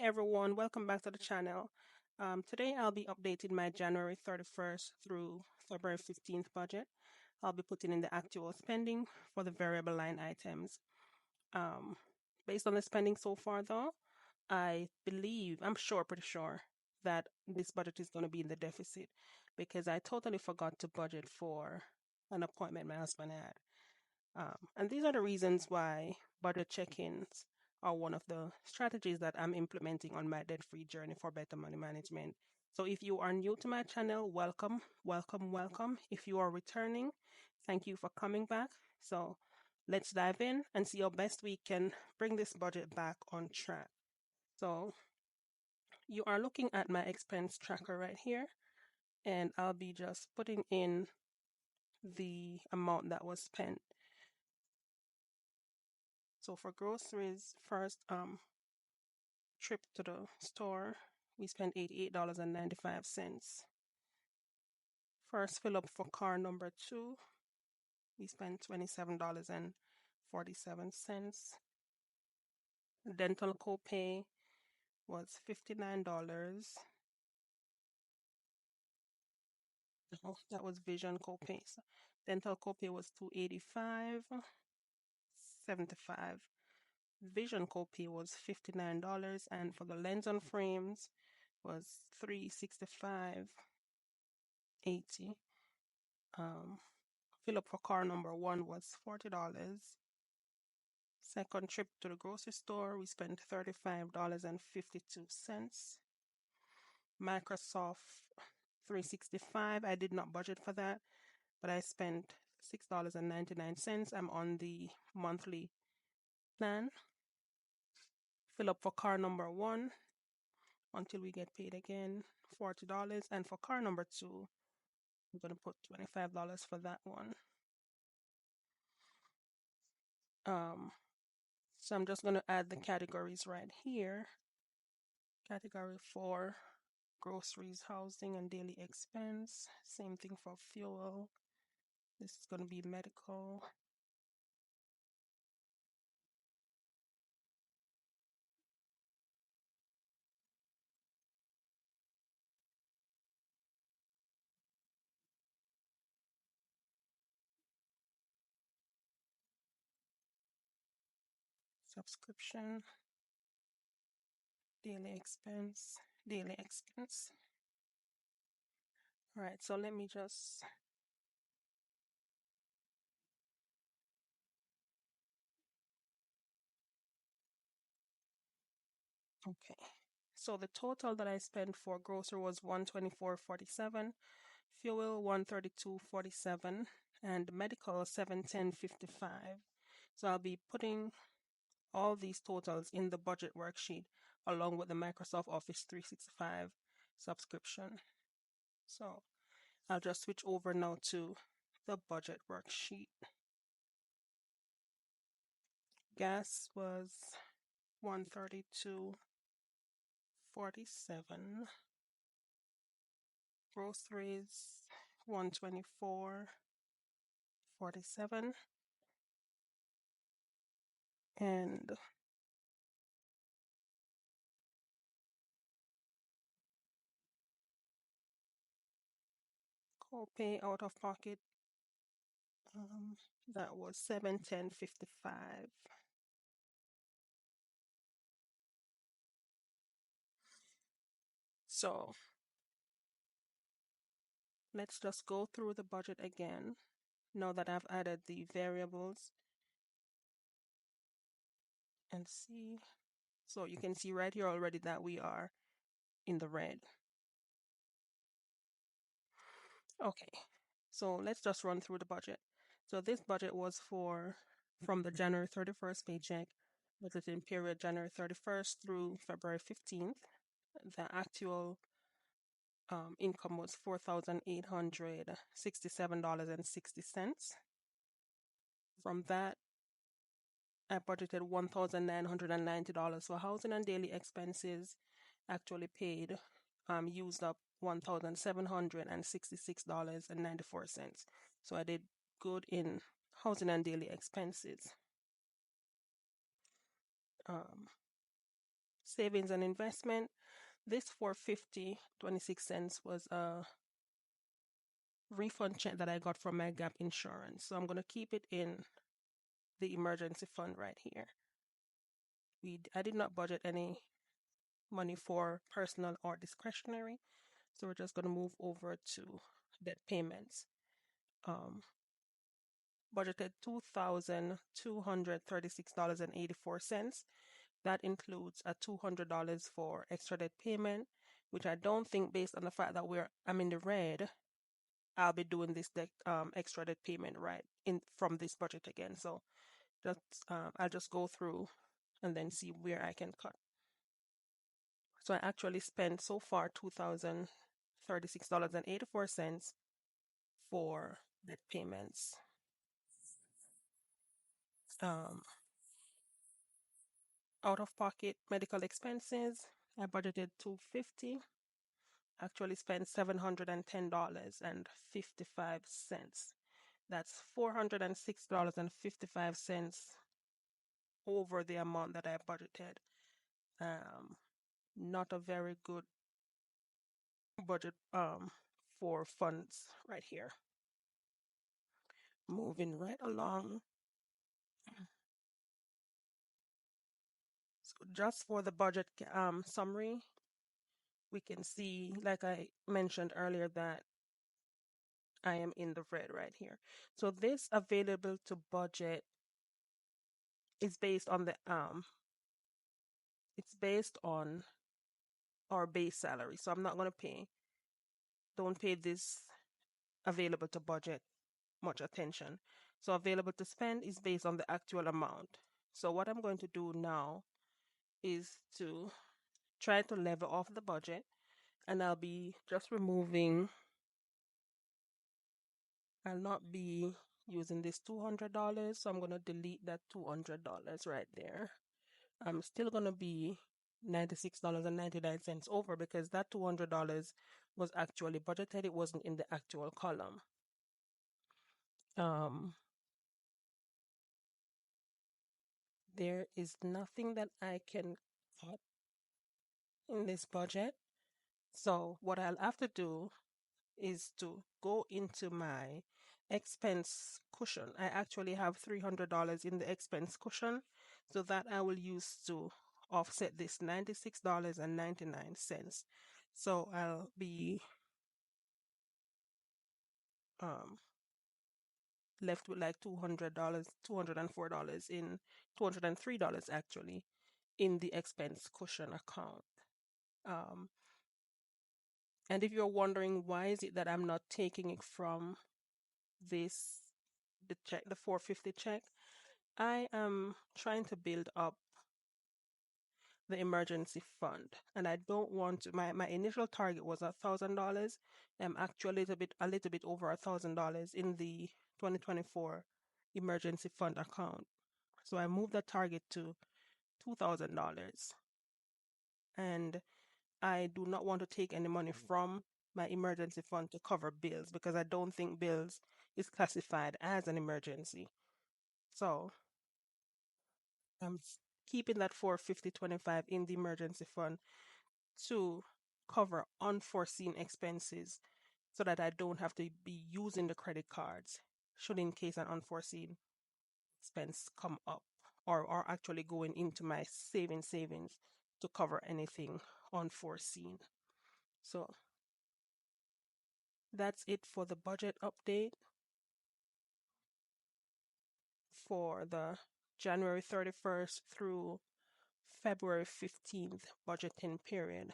everyone, welcome back to the channel. Today I'll be updating my January 31st through February 15th budget. I'll be putting in the actual spending for the variable line items. Um, Based on the spending so far though, pretty sure that this budget is going to be in the deficit because I totally forgot to budget for an appointment my husband had. And these are the reasons why budget check-ins are one of the strategies that I'm implementing on my debt-free journey for better money management. So if you are new to my channel, welcome, welcome, welcome. If you are returning, thank you for coming back. So let's dive in and see how best we can bring this budget back on track. So you are looking at my expense tracker right here, and I'll be just putting in the amount that was spent. So for groceries, first trip to the store, we spent $88.95. First fill up for car number 2, we spent $27.47. Dental copay was $59. No, that was vision copay. So dental copay was $285.75. Vision copay was $59, and for the lens on frames was $365.80. Fill up for car number 1 was $40. Second trip to the grocery store, we spent $35.52. Microsoft 365, I did not budget for that, but I spent $6.99. I'm on the monthly plan. Fill up for car number 1 until we get paid again, $40. And for car number 2, I'm going to put $25 for that one. So I'm just going to add the categories right here. Category 4, groceries, housing, and daily expense. Same thing for fuel. This is going to be medical. Subscription, daily expense, daily expense. All right, so let me just okay. So the total that I spent for grocery was $124.47, fuel $132.47, and medical $710.55. So I'll be putting all these totals in the budget worksheet along with the Microsoft Office 365 subscription. So I'll just switch over now to the budget worksheet. Gas was $132.47. Groceries $124.47. And copay out of pocket, that was $710.55. So let's just go through the budget again now that I've added the variables and see. So you can see right here already that we are in the red. Okay, so let's just run through the budget. So this budget was from the January 31st paycheck, budgeting period January 31st through February 15th. The actual income was $4,867.60. From that, I budgeted $1,990 for housing and daily expenses. Actually paid, used up $1,766.94. So I did good in housing and daily expenses. savings and investment. This 450.26 was a refund check that I got from my Gap insurance. So I'm going to keep it in the emergency fund right here. I did not budget any money for personal or discretionary. So we're just going to move over to debt payments. Um, Budgeted $2,236.84. That includes a $200 for extra debt payment, which I don't think, based on the fact that I'm in the red, I'll be doing this debt, extra debt payment right in from this budget again. So just I'll just go through and then see where I can cut. So I actually spent so far $2,036.84 for debt payments. Um, Out of pocket medical expenses, I budgeted 250. Actually spent $710.55. That's $406.55 over the amount that I budgeted. Um, Not a very good budget for funds right here. Moving right along. So just for the budget summary, we can see, like I mentioned earlier, that I am in the red right here. So this available to budget is based on it's based on our base salary. So I'm not going to don't pay this available to budget much attention. So available to spend is based on the actual amount. So what I'm going to do now is to try to level off the budget, and I'll be just removing, I'll not be using this $200. So I'm going to delete that $200 right there. I'm still going to be $96.99 over because that $200 was actually budgeted. It wasn't in the actual column. Um, there is nothing that I can cut in this budget. So what I'll have to do is to go into my expense cushion. I actually have $300 in the expense cushion, so that I will use to offset this $96.99. So I'll be um, left with like $200, $203 actually in the expense cushion account. Um, and if you're wondering why is it that I'm not taking it from this, the 450 check, I am trying to build up the emergency fund, and I don't want to. My initial target was $1,000. I'm actually a little bit over $1,000 in the 2024 emergency fund account. So I moved the target to $2,000, and I do not want to take any money from my emergency fund to cover bills because I don't think bills is classified as an emergency. So I'm keeping that 450.25 in the emergency fund to cover unforeseen expenses so that I don't have to be using the credit cards should in case an unforeseen expense come up, or actually going into my savings to cover anything unforeseen. So that's it for the budget update for the January 31st through February 15th budgeting period.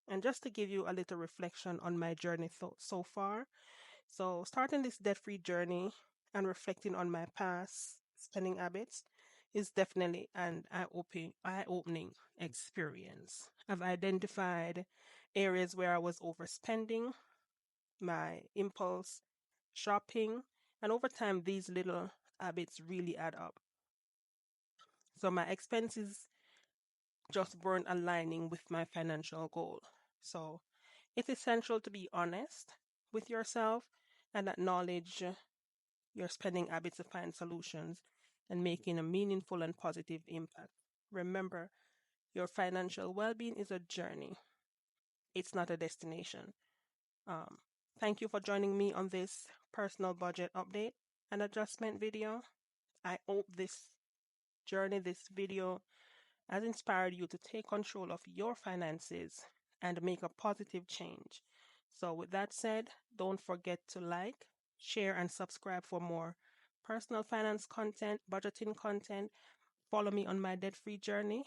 And just to give you a little reflection on my journey so far, so starting this debt-free journey and reflecting on my past spending habits is definitely an eye-opening experience. I've identified areas where I was overspending, my impulse shopping, and over time these little habits really add up. So my expenses just weren't aligning with my financial goal. So it's essential to be honest with yourself and acknowledge your spending habits to find solutions and making a meaningful and positive impact. Remember, Your financial well being is a journey, it's not a destination. Um, Thank you for joining me on this personal budget update and adjustment video. I hope this journey, this video, has inspired you to take control of your finances and make a positive change. So, with that said, don't forget to like, share, and subscribe for more personal finance content, budgeting content. Follow me on my debt free journey.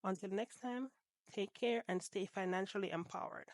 Until next time, take care and stay financially empowered.